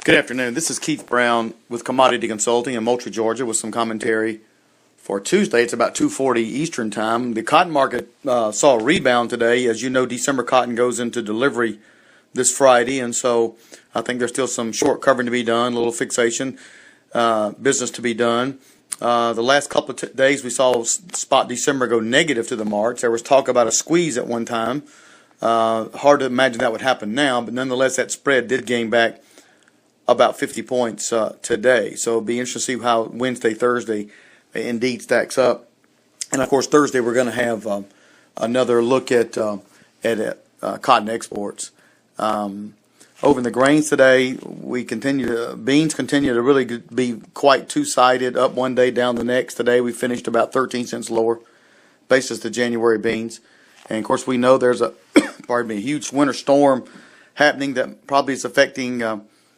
Good afternoon. This is Keith Brown with Commodity Consulting in Moultrie, Georgia, with some commentary for Tuesday. It's about 2:40 Eastern Time. The cotton market saw a rebound today. As you know, December cotton goes into delivery this Friday, and so I think there's still some short covering to be done, a little fixation business to be done. The last couple of days we saw spot December go negative to the March. There was talk about a squeeze at one time. Hard to imagine that would happen now, but nonetheless that spread did gain back about 50 points today. So it'll be interesting to see how Wednesday, Thursday indeed stacks up. And of course Thursday we're going to have another look at cotton exports. Over in the grains today, beans continue to really be quite two-sided, up one day, down the next. Today we finished about 13 cents lower, basis the January beans. And of course we know there's a huge winter storm happening that probably is affecting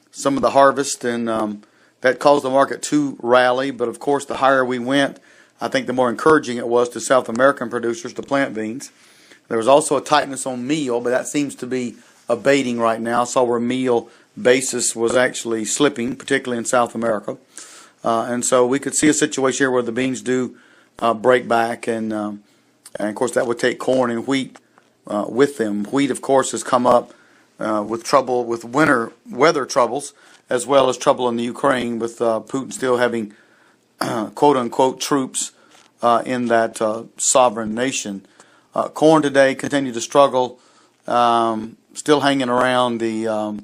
some of the harvest, and that caused the market to rally. But of course, the higher we went, I think the more encouraging it was to South American producers to plant beans. There was also a tightness on meal, but that seems to be abating right now. I saw where meal basis was actually slipping, particularly in South America. And so we could see a situation here where the beans do break back, and of course that would take corn and wheat with them. Wheat, of course, has come up with trouble, with winter weather troubles, as well as trouble in the Ukraine, with Putin still having quote-unquote troops in that sovereign nation. Corn today continued to struggle, still hanging around the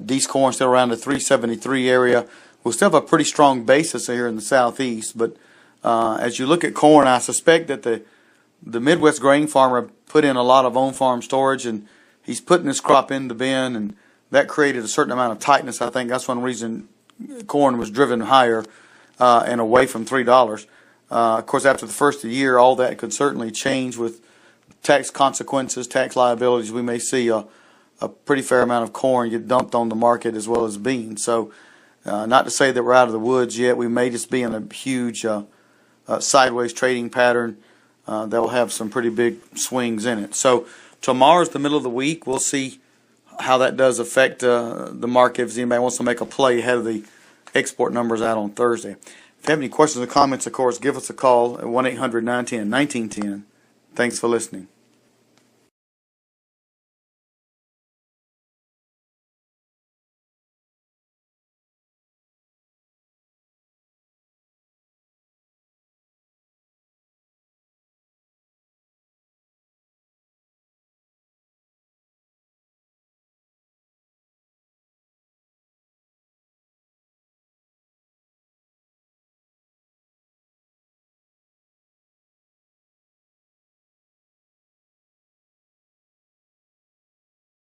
Dees corn, still around the 373 area. We still have a pretty strong basis here in the southeast, but as you look at corn, I suspect that the Midwest grain farmer put in a lot of on-farm storage, and he's putting his crop in the bin, and that created a certain amount of tightness. I think that's one reason corn was driven higher and away from $3. Of course, after the first of the year, all that could certainly change with tax consequences, tax liabilities. We may see a pretty fair amount of corn get dumped on the market, as well as beans. So not to say that we're out of the woods yet. We may just be in a huge sideways trading pattern that will have some pretty big swings in it. So tomorrow's the middle of the week. We'll see how that does affect the market. If anybody wants to make a play ahead of the export numbers out on Thursday. If you have any questions or comments, of course, give us a call at 1-800-910-1910. Thanks for listening.